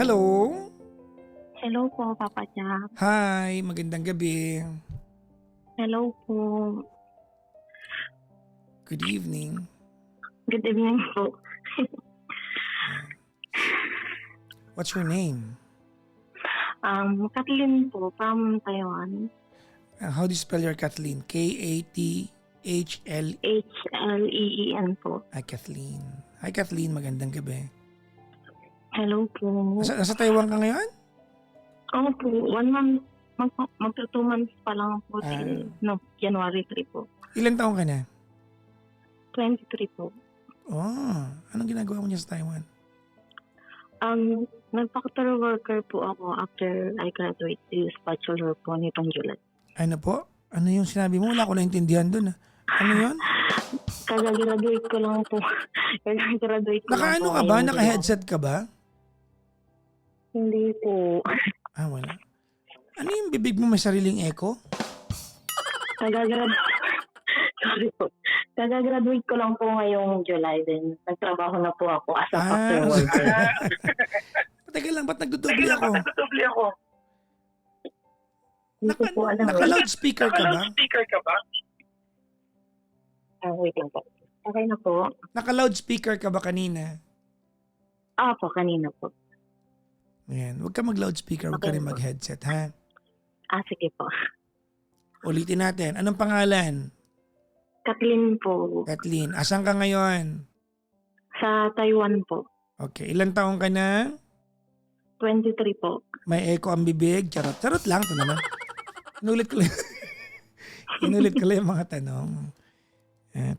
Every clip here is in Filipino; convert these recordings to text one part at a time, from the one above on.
Hello? Hello po, Papa Jack. Hi, magandang gabi. Hello po. Good evening. Good evening po. What's your name? Kathleen po, from Taiwan. How do you spell your Kathleen? K-A-T-H-L... Hleen po. Hi, Kathleen. Hi, Kathleen. Magandang gabi. Hello po. Nasa Taiwan ka ngayon? Oo po, 1 month, magto 2 months pa lang po till January 3 po. Ilan taong ka na? 23 po. Oh, anong ginagawa mo niya sa Taiwan? Nag-factory worker po ako after I graduate this bachelor po nitong July. Ano po? Ano yung sinabi mo? Wala ko naintindihan dun. Ano yun? Kagagraduate ko lang po. Kagagraduate ko lang po. Naka-ano ka ba? Naka-headset ka ba? Hindi po. Ah, wala. Ano yung bibig mo may sariling echo? Sorry po. Kagagraduate ko lang po ngayong July din. Nagtrabaho na po ako as a factory Ah, worker. Teka lang, ba't nagdudoble ako? Hindi ko po alam. Naka-loudspeaker ka ba? Wait lang po. Okay na po. Naka-loudspeaker ka ba kanina? Po, kanina po. Ayan, huwag ka mag-loudspeaker, huwag ka rin mag-headset, ha? Sige po. Ulitin natin. Anong pangalan? Kathleen po. Kathleen. Asan ka ngayon? Sa Taiwan po. Okay. Ilan taong ka na? 23 po. May echo ang bibig? Charot. Charot lang. Ito naman. Inulit ko lang. Inulit ko lang yung mga tanong.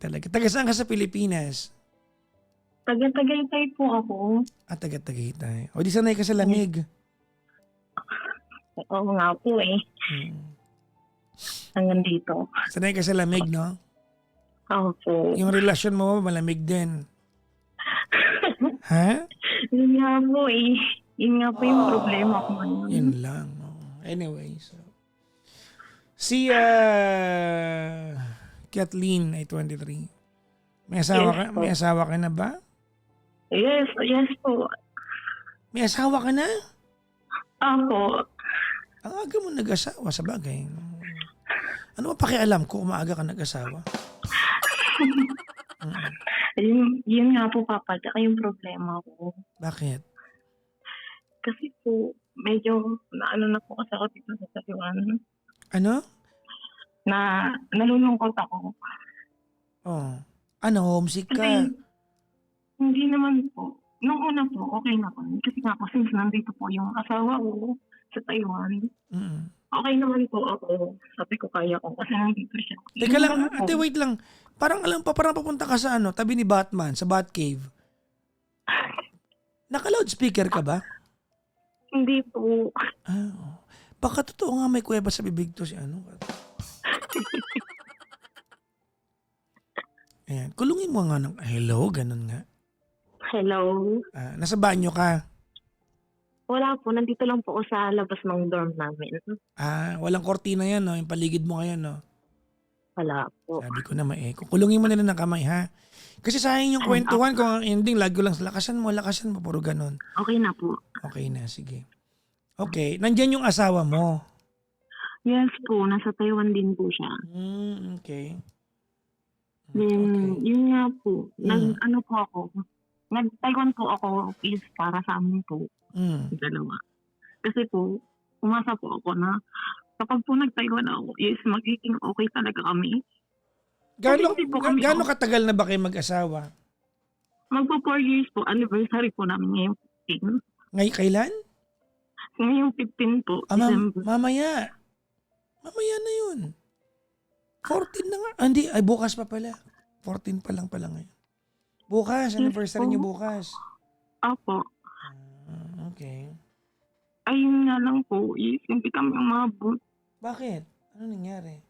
Talaga. Taga saan ka sa Pilipinas? Taga-Tagaytay po ako. Taga-Tagaytay. O di sanay ka sa lamig. Oo nga po eh. Hanggang dito. Sanay ka sa lamig, no? Oo po. Yung relasyon mo, malamig din. Ha? Yun nga po eh. Yun nga po yung problema ko ngayon. Yun lang. No? Anyway, so. Si Kathleen ay 23. May asawa Yes ka? po. May asawa ka na ba? Yes po. May asawa ka na? Opo. Ang aga mo nag-asawa sa bagay. Ano ba pakialam ko maaga ka nag-asawa? Yun nga po, Papa. Tsaka yung problema ko. Bakit? Kasi po, medyo na po kasi ako dito sa Taiwan. Ano? Na nalulungkot ako. Oh. Ano, homesick ka? Kasi hindi naman po. Nung una po, okay naman. Kasi nga po, since nandito po yung asawa ko sa Taiwan, okay naman po ako. Sabi ko, kaya ko kasi nandito siya. Teka lang, Yung ano po, ate, wait lang. Parang parang papunta ka sa tabi ni Batman, sa Batcave. Naka-loudspeaker ka ba? Hindi po. Oh. Baka totoo nga may kuweba sa bibig to si Ayan. Kulungin mo nga ng hello, ganun nga. Hello? Nasa banyo ka. Wala po. Nandito lang po ako sa labas ng dorm namin. Walang kortina yan, no? Yung paligid mo ngayon, no? Wala po. Sabi ko na echo. Kulungin mo na lang ng kamay, ha? Kasi sayang yung kwentuhan kung ang ending, lagi lang, lakasan mo, puro ganun. Okay na po. Okay na, sige. Okay, nandyan yung asawa mo. Yes po. Nasa Taiwan din po siya. Okay. Then, yun nga po. Ano po ako. Nag-Taiwan po ako is para sa amin po. Dalawa. Kasi po, umasa po ako na kapag po nag-Taiwan ako is magiging okay talaga kami. Gaano katagal na ba kayo mag-asawa? Magpo 4 years po. Anniversary po namin ngayong 15. Ngayon, kailan? Ngayong 15 po. December. Mamaya. Mamaya na yun. 14 na nga. Hindi, bukas pa pala. 14 pa lang pala ngayon. Bukas, anniversary niyo bukas. Opo. Okay. Ayun nga lang po, hindi kami umabot. Bakit? Ano nangyari?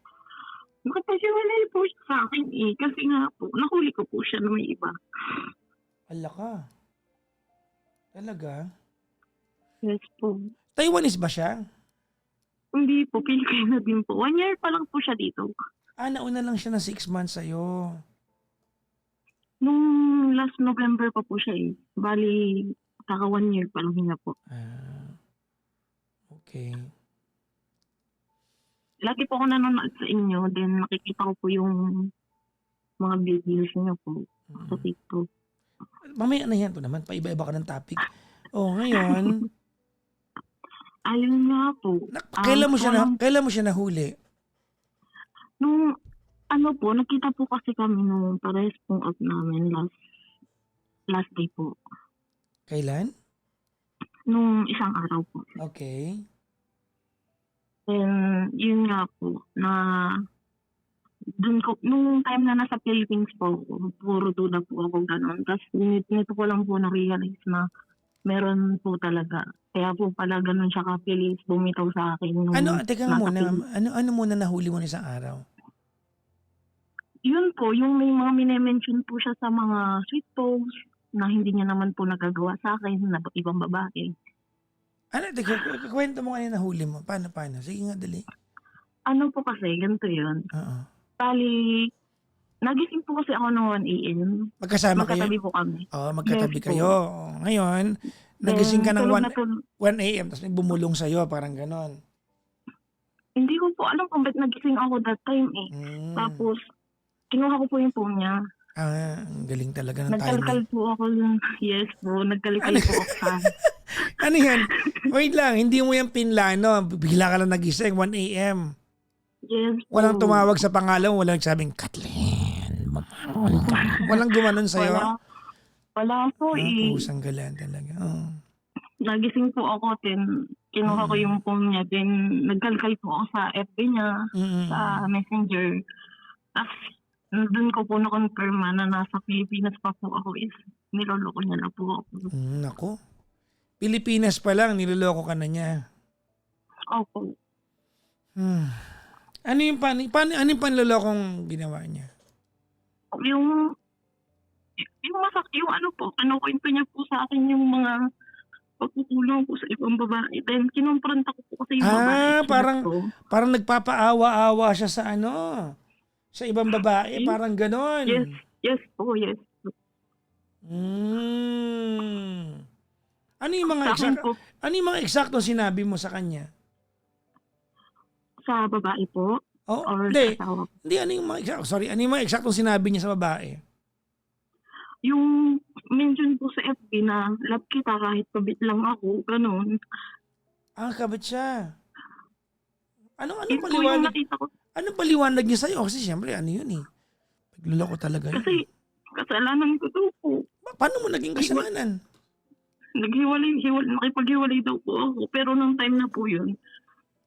Nakapasiwalay po siya sa akin eh. Kasi nga po, nahuli ko po siya na may iba. Ala ka. Talaga? Yes po. Taiwanese ba siya? Hindi po, Pilipino din po. 1 year pa lang po siya dito. Nauna lang siya ng 6 months sa'yo. Nung last November pa po siya eh. Bali, Kaka 1 year pa lang niya po. Okay. Lagi po ako nanonood sa inyo, then nakikita ko po yung mga videos niyo po sa TikTok. Mamaya na yan po naman. Paiba-iba ka ng topic. Ngayon, Ayun nga po. kailan mo siya nahuli? Nung po, nakita po kasi kami nung parehas pong off namin last day po. Kailan? Nung isang araw po. Okay. Then, yun nga po, na nung time na nasa Philippines po ako, puro duda po ako gano'n. Tapos nito ko lang po na-realize na meron po talaga. Kaya po pala gano'n siya kapilis bumitaw sa akin. Teka nga muna. Ano muna nahuli mo na isang araw? Yun po, yung may mga mine-mention po siya sa mga sweet posts na hindi niya naman po nagagawa sa akin na ibang babae. Teka, kwento mo kanina nahuli mo. Paano? Sige nga, dali. Ano po kasi, ganito yun. Bali, nagising po kasi ako ng 1 a.m. Magkasama kayo? Magkatabi po kami. Magkatabi Yes, kayo. Ngayon, nagising ka ng 1 a.m. tapos may bumulong sa'yo, parang ganon. Hindi ko po alam kung ba't nagising ako that time eh. Tapos, kinuha ko po yung phone niya. Ang galing talaga ng timing. Nagkalkal po ako. Yes po, nagkalkal po ako sa... Ano yan? Wait lang, hindi mo yan pinlano. Bigla ka lang nagising, 1 a.m. Yes po. Walang tumawag sa pangalan, walang nagsabing, Kathleen, walang gumanon sa'yo. Wala po eh. Pusang galan talaga. Nagising po ako, then kinuha ko yung phone niya, then nagkalkal po ako sa FB niya, sa Messenger. Tapos, doon ko po na-confirm na nasa Pilipinas pa po ako is niloloko niya na po ako. Nako. Pilipinas pa lang, niloloko ka na niya. Opo. Ano yung panlolokong ginawa niya? Yung kwento niya po sa akin yung mga pagkukulong ko sa ibang babae. Then, kinumpranta ko po kasi yung babae. Parang nagpapaawa-awa siya sa ibang babae, parang ganon. Yes po. Ano yung mga eksaktong sinabi mo sa kanya? Sa babae po? Or Hindi. sa asawa? Hindi, ano yung mga eksaktong sinabi niya sa babae? Yung mention po sa FB na love kita kahit kabit lang ako, ganun. Kabit siya. Anong Yun po yung paliwanag? nakita ko. Anong paliwanag niya sa'yo? Kasi siyempre, ano yun eh. Pagluloko talaga yun. Kasi kasalanan ko daw po. Paano mo naging kasalanan? Nakipaghiwalay daw po ako. Pero nung time na po yun,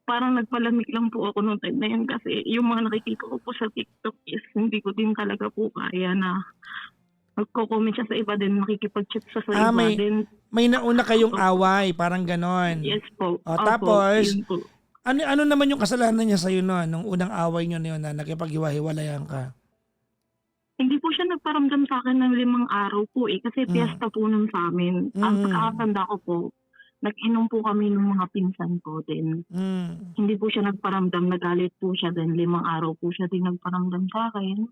parang nagpalamig lang po ako nung time na yun kasi yung mga nakikita ko po sa TikTok is hindi ko din talaga po kaya na magko-comment siya sa iba din, nakikipag-chat siya sa iba. May nauna kayong away, parang ganon. Yes po. Tapos, ano naman yung kasalanan niya sa'yo nung unang away niyo na yun na nakipaghiwa-hiwalayan ka? Hindi po siya nagparamdam sa akin ng 5 araw po eh. Kasi piyesta po nun sa amin. Ang pagkakatanda ko po, nag-inom po kami ng mga pinsan ko din. Hindi po siya nagparamdam, nagalit po siya din. 5 araw po siya din nagparamdam sa akin.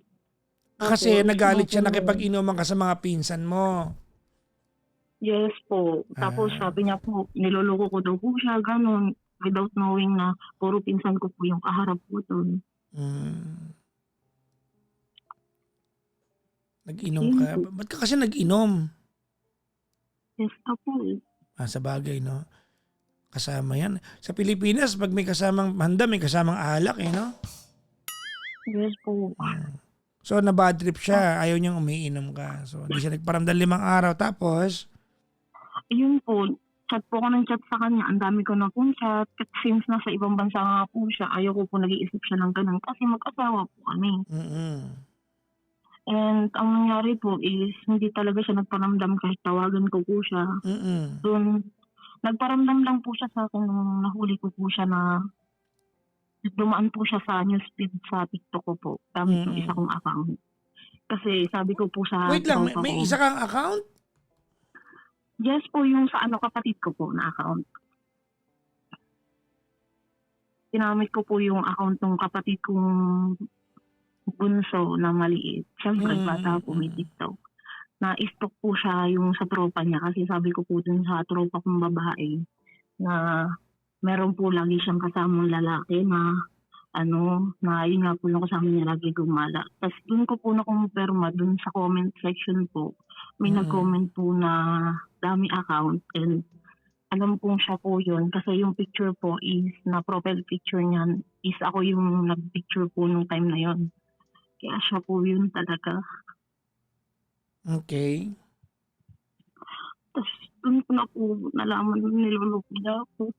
Kasi nagalit siya nakipag-inuman ka sa mga pinsan mo. Yes po. Tapos sabi niya po, niloloko ko daw po siya, ganun. Without knowing na puro pinsan ko po yung kaharap po doon. Nag-inom ka? Ba't ka kasi nag-inom? Yes po. Sa bagay, no? Kasama yan. Sa Pilipinas, pag may kasamang handa, may kasamang alak, no? Yes po. So, na-bad trip siya. Ayaw niyang umiinom ka. So, hindi siya nagparamdam 5 araw. Tapos? Yun po. Chat po ako ng chat sa kanya. Ang dami ko na pong chat. Since nasa ibang bansa nga po siya, ayaw ko po nag-iisip siya ng ganun. Kasi mag-asawa po kami. And ang nangyari po is, hindi talaga siya nagparamdam kahit tawagan ko po siya. Doon, nagparamdam lang po siya sa akin nung nahuli ko po siya na dumaan po siya sa newsfeed sa TikTok ko po. Gamit yung isa kong account. Kasi sabi ko po sa... Wait lang, may isa kang account? Yes po, yung sa kapatid ko po na account. Ginamit ko po yung account ng kapatid kong bunso na maliit. Siyempre, bata po may TikTok. na-stalk po siya yung sa tropa niya kasi sabi ko po dun sa tropa kong babae na meron po lagi siyang kasamang lalaki na na yun nga po yung kasama niya lagi gumala. Tapos dun ko po na-confirma dun sa comment section po, may nag-comment po na dami account and alam pong siya po yun kasi yung picture po is na profile picture niyan is ako yung nag-picture po nung time na yun. Kaya siya po yun talaga. Okay. Tapos dun ko na po nalaman niloloko niya ako.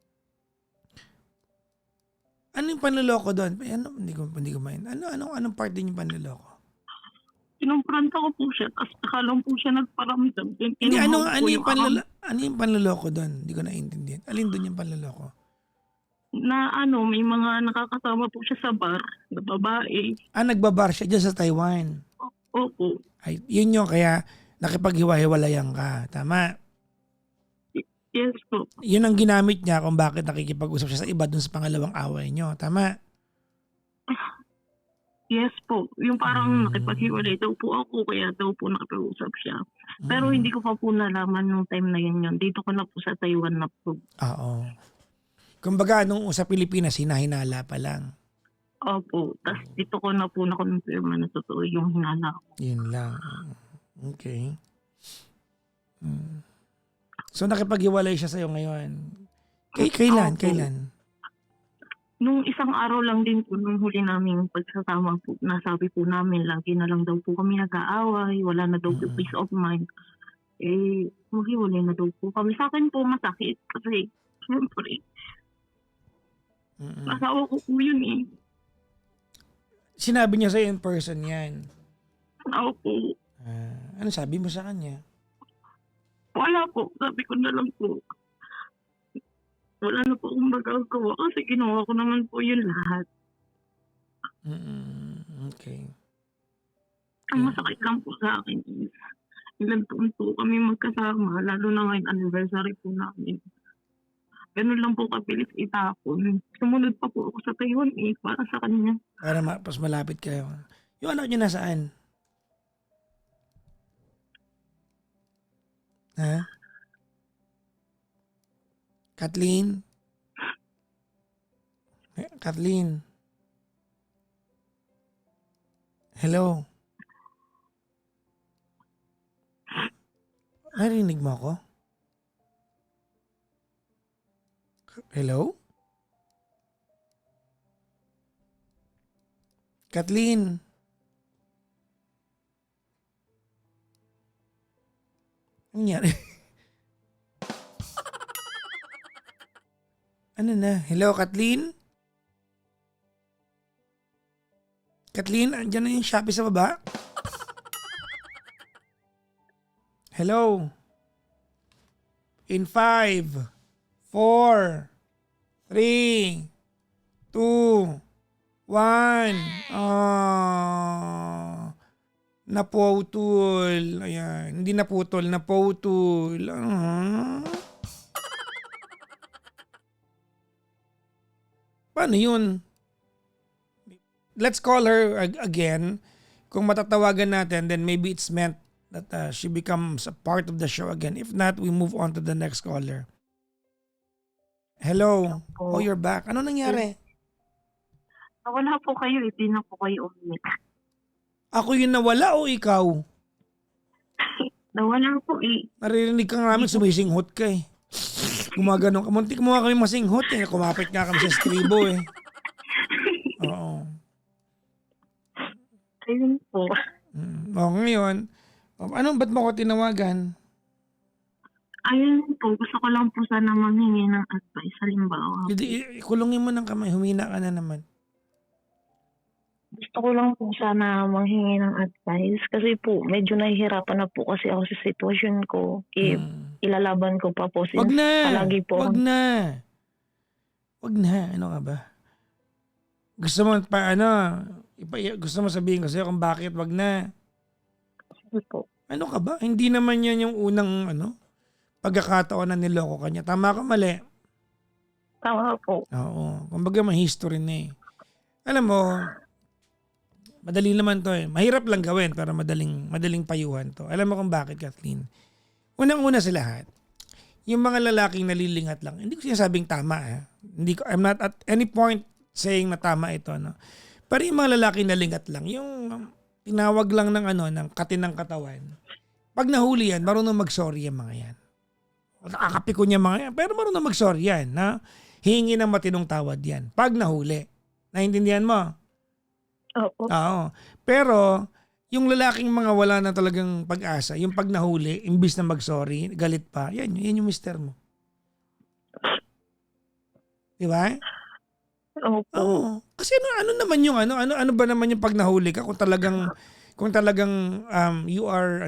Ano yung panloloko doon? Hindi ko main. Anong part din yung panloloko? Kinumpranta ko po siya tapos akalang po siya nagparamdam. Hindi, ano yung panloloko doon? Hindi ko naiintindihan. Alin doon yung panloloko? Na may mga nakakasama po siya sa bar na babae. Nagbabar siya dyan sa Taiwan. Opo. Ay, yun yung kaya nakipaghiwa-hiwalayan ka. Tama? Yes po. Yun ang ginamit niya kung bakit nakikipag-usap siya sa iba dun sa pangalawang away niyo. Tama? Yes po. Yung parang nakipaghiwalay daw po ako kaya daw po nakipag-usap siya. Pero hindi ko pa po nalaman nung time na yun. Dito ko na po sa Taiwan na po. Oo. Kumbaga, nung sa Pilipinas, hinahinala pa lang. Opo. Tapos dito ko na po na-confirm na totoo yung hinala ko. Yun lang. Okay. So, nakipaghiwalay siya sa'yo ngayon. Kailan? Opo. Kailan? Nung isang araw lang din po, nung huli namin pagsasama po, nasabi po namin, lagi na lang daw po kami nag-aaway, wala na daw po peace of mind. Maghiwalay na daw po kami. Sa akin po masakit kasi, syempre, asawa ko po yun eh. Sinabi niya sa'yo in person yan? Opo. Ano sabi mo sa kanya? Wala po. Sabi ko na lang po. Wala na po akong magagawa kasi ginawa ko naman po yun lahat. Okay. Ang masakit lang po sa akin is ilang taon po kami magkasama, lalo na ngayon anniversary po namin. Ganun lang po kabilis itapon. Sumunod pa po ako sa Taiwan para sa kanya. Para mas malapit kayo. Yung anak niyo nasaan? Ha? Kathleen? Kathleen? Hello? Narinig mo ako? Hello? Kathleen? Ano nangyari? Ano na? Hello, Kathleen? Kathleen, andyan na yung Shopee sa baba? Hello? In 5, 4, 3, 2, 1. Naputol. Ayan. Hindi naputol, naputol. Paano yun? Let's call her again. Kung matatawagan natin, then maybe it's meant that she becomes a part of the show again. If not, we move on to the next caller. Hello? Oh, you're back. Ano nangyari? Nawala po kayo, hindi na po kayo umiyak. Ako yung nawala o ikaw? Nawala po eh. Naririnig ka namin, sumisinghot ka eh. Gumaganon ka. Muntik mo nga kami masinghot eh. Kumapit nga kami sa stribo eh. Oo. Ayun po. Ngayon, ba't mo ko tinawagan? Ayun po, gusto ko lang po sana manghingi ng advice. Halimbawa, Kulungin mo ng kamay, humina ka na naman. gusto ko lang po sana manghingi ng advice. Kasi po, medyo nahihirapan na po kasi ako sa sitwasyon ko. Ilalaban ko pa po. Wag na! Palagi po. Wag na! Wag na! Ano ka ba? Gusto mo gusto mo sabihin ko sa'yo kung bakit wag na? Sige po. Ano ka ba? Hindi naman yan yung unang pagkakataon na niloko ka niya. Tama ka, mali? Tama po. Oo. Kumbaga may history na eh. Alam mo, Madali naman to eh. Mahirap lang gawin pero madaling payuhan to. Alam mo kung bakit, Kathleen? Unang-una sa lahat, yung mga lalaking nalilingat lang, hindi ko sinasabing tama eh. I'm not at any point saying na tama ito. No? Pero yung mga lalaking nalingat lang, yung tinawag lang ng katinang katawan. Pag nahuli yan, marunong mag-sorry yung mga yan. Nakakapiko niya mga yan, pero marunong mag-sorry yan. Na hihingi ng matinong tawad yan. Pag nahuli. Naintindihan mo? Opo. Oo. Pero, yung lalaking mga wala na talagang pag-asa, yung pag nahuli, imbis na mag-sorry, galit pa, yan yung mister mo. Di ba? Opo. Oo. Kasi ano naman yung ano ba naman yung pag nahuli ka kung talagang you are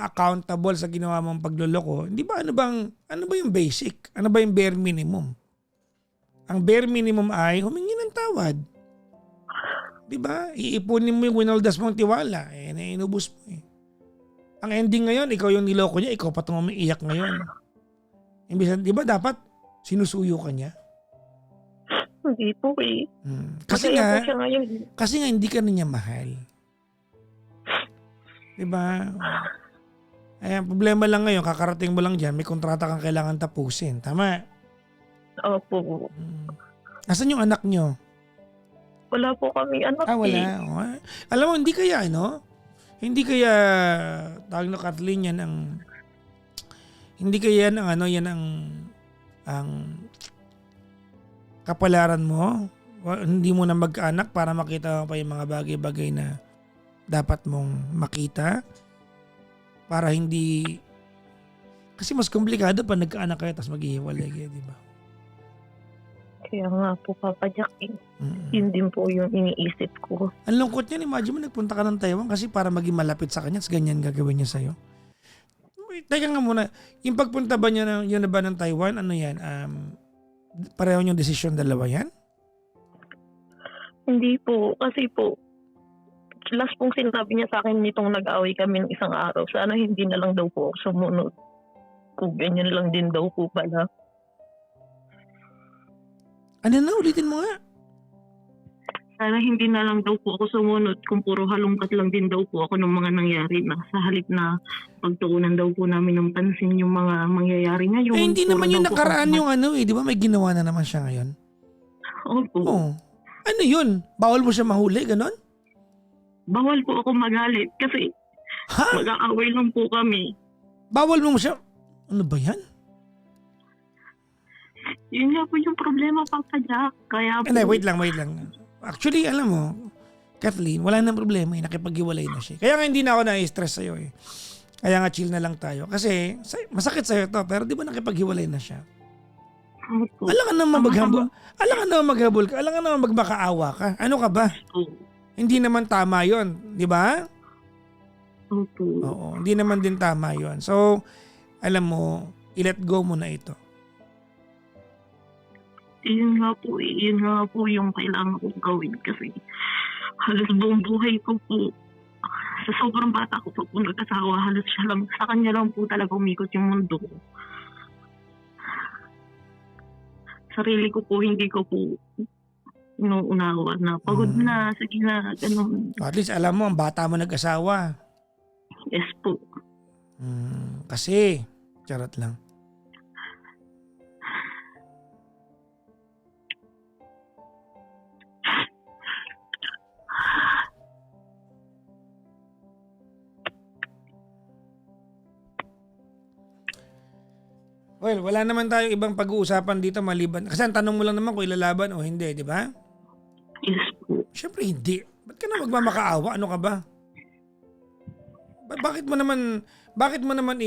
accountable sa ginawa mong pagloloko. Hindi ba ano ba yung basic? Ano ba yung bare minimum? Ang bare minimum ay humingi ng tawad. Diba? Iipunin mo yung winaldas mong tiwala. Inubos mo eh. Ang ending ngayon, ikaw yung niloko niya, ikaw pa itong umiiyak ngayon. Imbis, diba dapat sinusuyo ka niya? Hindi po eh. Kasi Masaya po siya ngayon. nga hindi ka na niya mahal. Diba? Ayan, problema lang ngayon, kakarating mo lang dyan, may kontrata kang kailangan tapusin. Tama? Opo. Nasaan yung anak nyo? Wala po kami anak Wala. eh. Alam mo, hindi kaya, tawag na Kathleen, hindi kaya yan ang kapalaran mo. Hindi mo na magkaanak para makita mo pa yung mga bagay-bagay na dapat mong makita. Para hindi, kasi mas komplikado pa nagkaanak kayo tapos maghihiwalay kayo, di ba? Kaya nga po, Papa Jack, yun din po yung iniisip ko. Ang lungkot niyan, imagine mo nagpunta ka ng Taiwan kasi para maging malapit sa kanya, ganyan gagawin niya sa'yo. Teka nga muna, yung pagpunta ba niya yun na ba ng Taiwan, ano yan, pareho niyong desisyon dalawa yan? Hindi po, kasi po, last pong sinabi niya sa akin nitong nag-away kami ng isang araw, sana hindi na lang daw po ako sumunod. Kung ganyan lang din daw po pala. Ano na, ulitin mo nga. Sana hindi na lang daw po ako sumunod kung puro halongkat lang din daw po ako ng mga nangyari na sa halip na pagtuunan daw po namin ng pansin yung mga mangyayari ngayon. Hindi Puro naman yung daw po nakaraan ako- yung di ba may ginawa na naman siya ngayon? Opo. Oo. Ano yun? Bawal mo siya mahuli, ganon? Bawal po ako magalit kasi Ha? mag-aaway lang po kami. Bawal mo siya? Ano ba yan? Yun nga po yung problema, Papa Jack. Kaya po, Hindi, wait lang. Actually, alam mo, Kathleen, wala nang problema eh. Nakipag-iwalay na siya. Kaya nga hindi na ako na-stress sa'yo eh. Kaya nga chill na lang tayo. Kasi masakit sa'yo to, pero di ba nakipag-iwalay na siya? Opo. Alam ka naman maghabol. Alam ka naman maghabol ka. Alam ka naman magmakaawa ka. Ano ka ba? Opo. Hindi naman tama yon, di ba? Opo. Oo, hindi naman din tama yon. So, alam mo, i-let go mo na ito. Yun nga po yung kailangan kong gawin kasi halos buong buhay ko po sa sobrang bata ko po nag-asawa, halos siya lang, sa kanya lang po talaga umikot yung mundo ko. Sarili ko po, hindi ko po inuunawa na pagod na, sige na, ganun. At least alam mo, ang bata mo nag-asawa. Yes po. Kasi, charot lang. Well, wala naman tayo ibang pag-uusapan dito maliban. Kasi ang tanong mo lang naman kung ilalaban o hindi, di ba? Yes po. Siyempre hindi. Ba't ka na magmamakaawa? Ano ka ba? Bakit mo naman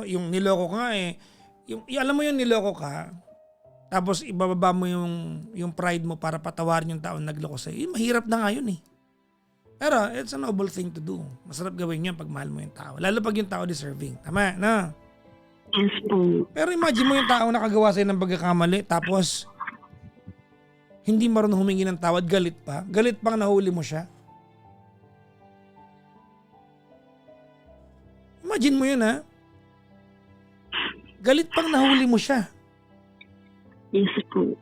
yung niloko ka nga eh. Alam mo yung niloko ka, tapos ibababa mo yung pride mo para patawarin yung taong nagloko sa'yo. Mahirap na nga yun eh. Pero it's a noble thing to do. Masarap gawin yun pag mahal mo yung tao. Lalo pag yung tao deserving. Tama, no? Yes po. Pero imagine mo yung taong nakagawa sa'yo ng pagkakamali, tapos hindi marunong humingi ng tawad, galit pa. Galit pang nahuli mo siya. Imagine mo yun ha. Galit pang nahuli mo siya. Yes po.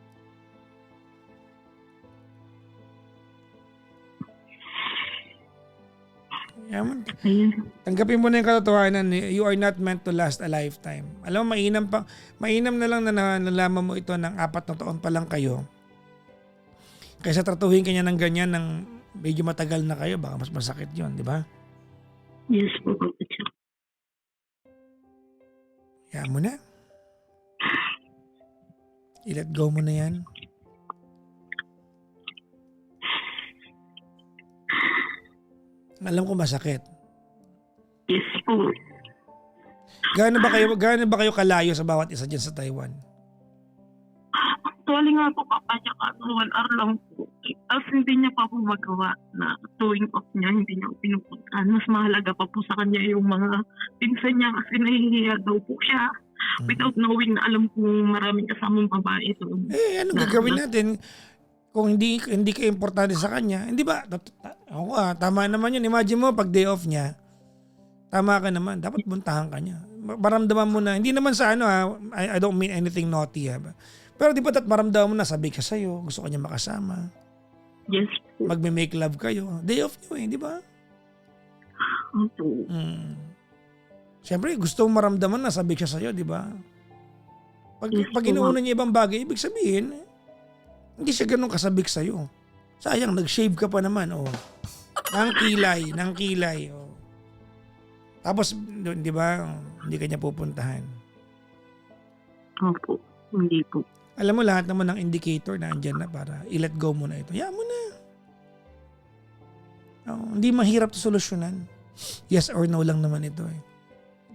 Yaman. Ayun. Tanggapin mo na yung katotohanan, you are not meant to last a lifetime. Alam mo, mainam na lang na nalaman mo ito ng 4 na taon pa lang kayo. Kaysa tratuhin kanya ng ganyan ng medyo matagal na kayo, baka mas masakit yun, di ba? Yes po, Papa Jack. Kaya mo na. I-let go mo na yan. Alam ko masakit. Yes po. Gaano ba kayo kalayo sa bawat isa dyan sa Taiwan? Actually nga po, Papa Jack, 1 hour lang po. As hindi niya pa po magawa na tuwing off niya, hindi niya po pinupuntahan. Mas mahalaga pa po sa kanya yung mga pinsan niya kasi nahihiya daw po siya. Without knowing na alam kong maraming kasamang babae doon. Anong gagawin natin kung hindi ka importante sa kanya? Hindi ba? Tama naman yun. Imagine mo, pag day off niya, tama ka naman. Dapat buntahan ka niya. Maramdaman mo na, hindi naman sa I don't mean anything naughty. Pero di ba maramdaman mo na sabi ka sa'yo, gusto ka niya makasama. Yes po. Magme-make love kayo. Day off niyo di ba? Opo. Siyempre, gusto mong maramdaman na sabik siya sa'yo, di ba? Pag inuuna niya ibang bagay, ibig sabihin, hindi siya ganun kasabik sa'yo. Sayang, nag-shave ka pa naman, Nang kilay, Tapos, di ba, hindi ka niya pupuntahan. Opo, hindi po. Alam mo, lahat naman ng indicator na andyan na para i-let go mo na ito. Hayaan mo na. Hindi mahirap to solusyonan. Yes or no lang naman ito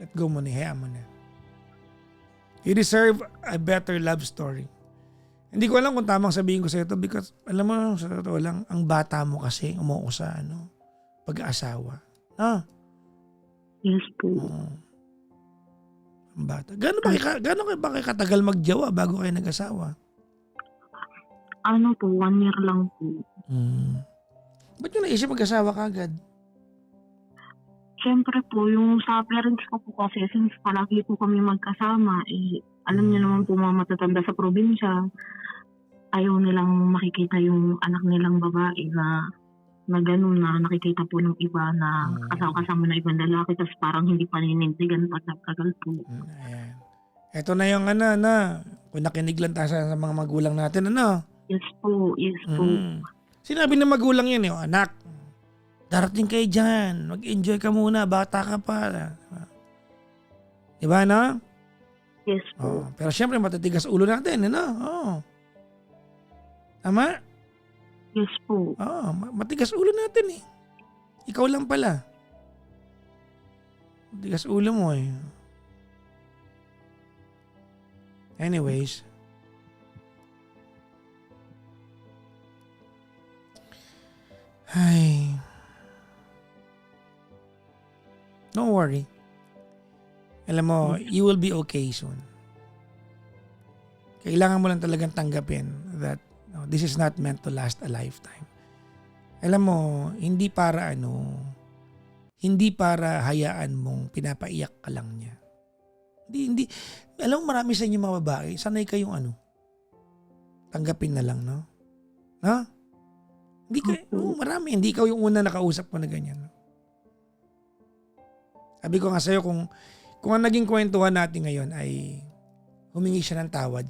Let go mo na, hayaan mo na. You deserve a better love story. Hindi ko alam kung tamang sabihin ko sa ito because alam mo, sa totoo lang, ang bata mo kasi umuo sa pag-aasawa. Yes po. Ang bata. Gano'n ba kayo katagal magjawa bago kayo nag-asawa? 1 year lang po. Ba't nyo naisip mag-asawa kagad? Siyempre po, yung sa parents ko po kasi since palagi po kami magkasama, alam niyo naman po mga matatanda sa probinsya, ayaw nilang makikita yung anak nilang babae na gano'n na nakikita po ng iba na kasama na ibang lalaki tapos parang hindi pa ninindigan pag nagtagal po. Ayan. Ito na yung kung nakinig lang tayo sa mga magulang natin, Yes po. Sinabi ng magulang yan, anak, darating kayo dyan, mag-enjoy ka muna, bata ka pa. Diba, Yes po. Pero syempre matitigas ulo natin, Tama? Yes po. Matigas ulo natin Ikaw lang pala. Matigas ulo mo Anyways. Ay. Don't worry. Alam mo, you will be okay soon. Kailangan mo lang talagang tanggapin that this is not meant to last a lifetime. Alam mo, hindi para hayaan mong pinapaiyak ka lang niya. Hindi. Alam mo, marami sa inyo mga babae, sanay kayong tanggapin na lang, Hindi marami. Hindi ikaw yung una nakausap ko na ganyan. Sabi ko nga sa'yo, kung ang naging kwentuhan natin ngayon ay humingi siya ng tawad,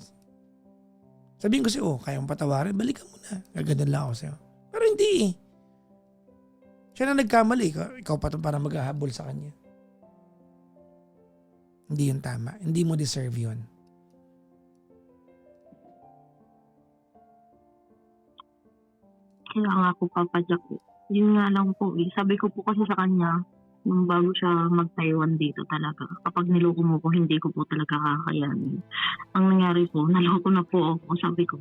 sabihin ko sa'yo, kaya mong patawarin, balikan mo na. Gaganon lang ako sa'yo. Pero hindi Siya na nagkamali. Ikaw pa para maghahabol sa kanya. Hindi yun tama. Hindi mo deserve yun. Kaya nga po, Papa Jack, yun nga lang po Sabi ko po kasi sa kanya, nung bago siya mag-Taiwan dito talaga, kapag niloko mo ko, hindi ko po talaga kakayanin. Ang nangyari po, naloko na po ako. Sabi ko,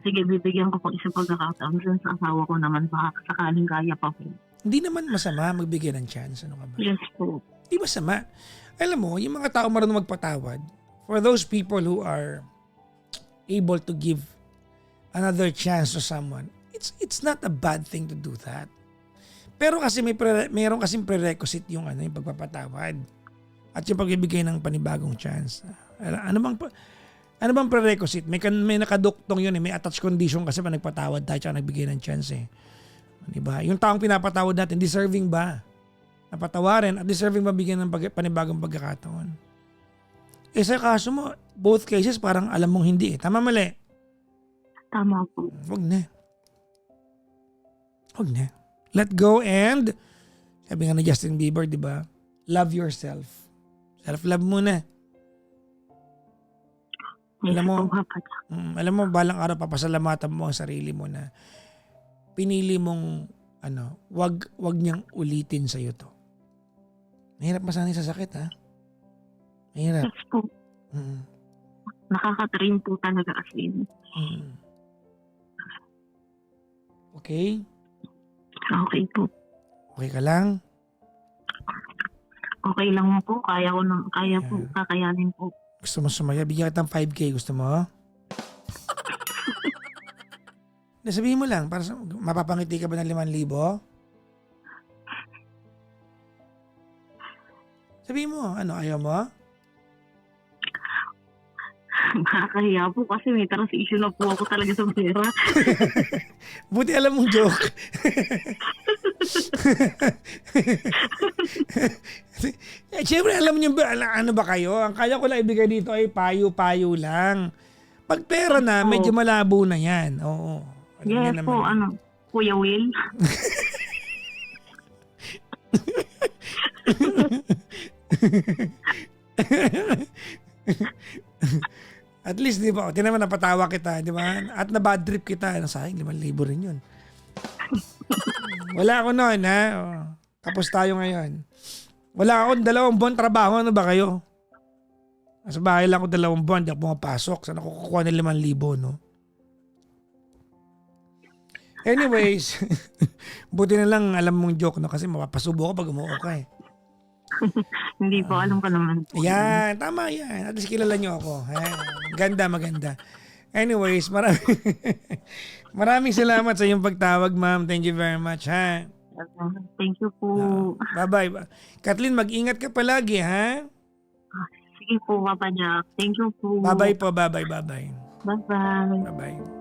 sige, bibigyan ko po isang pagkakataon sa asawa ko naman, baka sakaling kaya pa po. Hindi naman masama magbigay ng chance. Ano ka ba? Yes po. Hindi masama. Alam mo, yung mga tao marunong magpatawad, for those people who are able to give another chance to someone, it's not a bad thing to do that. Pero kasi mayroon kasing prerequisite yung yung pagpapatawad at yung pagbibigay ng panibagong chance. Ano bang prerequisite? May nakaduktong yun may attached condition kasi pa nagpatawad tayo at nagbigay ng chance Diba? Yung taong pinapatawad natin, deserving ba? napatawarin at deserving mabigyan ng panibagong pagkakataon. Eh sa kaso mo, both cases parang alam mong hindi eh. Tama mali? Tama po. Huwag na. Huwag na. Let go and, sabi nga ni Justin Bieber, di ba? Love yourself. Self-love muna. Alam mo, balang araw papasalamatan mo ang sarili mo na pinili mong wag niyang ulitin sa'yo to. Mahirap masanay sa sakit, ha? Mahirap. Yes po. Nakaka-train po talaga as in. Okay? Okay po. Okay ka lang? Okay lang po. Kaya po. Kakayanin po. Gusto mo sumaya? Bigyan kitang 5K. Gusto mo? Sabihin mo lang, para mapapangiti ka ba ng 5,000? Sabihin mo, ayaw mo? Nakakahiya po kasi may trust issue na po ako talaga sa pera. Buti alam mong joke. Siyempre alam niyo ba, ano ba kayo? Ang kaya ko lang ibigay dito ay payo-payo lang. Pag pera na, medyo malabo na yan. Oo. Yes po, Kuya Will. At least, di ba? Tinaman napatawa kita, di ba? At na bad trip kita. Sayang, 5,000 rin yun. Wala ako noon, ha? Kapos tayo ngayon. Wala akong 2 buwan trabaho. Ano ba kayo? Sa bahay lang ako 2 buwan. Di ako pumapasok. Saan ako kukuha ng 5,000, no? Anyways, buti na lang alam mong joke, no? Kasi mapapasubo ko pag umuo ka, eh. Hindi po, alam ko naman po. Yan, tama yan. At least kilala nyo ako. Ganda, maganda. Anyways, maraming salamat sa iyong pagtawag, ma'am. Thank you very much, ha? Thank you po. Bye-bye. Kathleen, mag-ingat ka palagi, ha? Sige po, Papa Jack. Thank you po. Bye-bye po, bye-bye, bye-bye. Bye-bye. Bye-bye.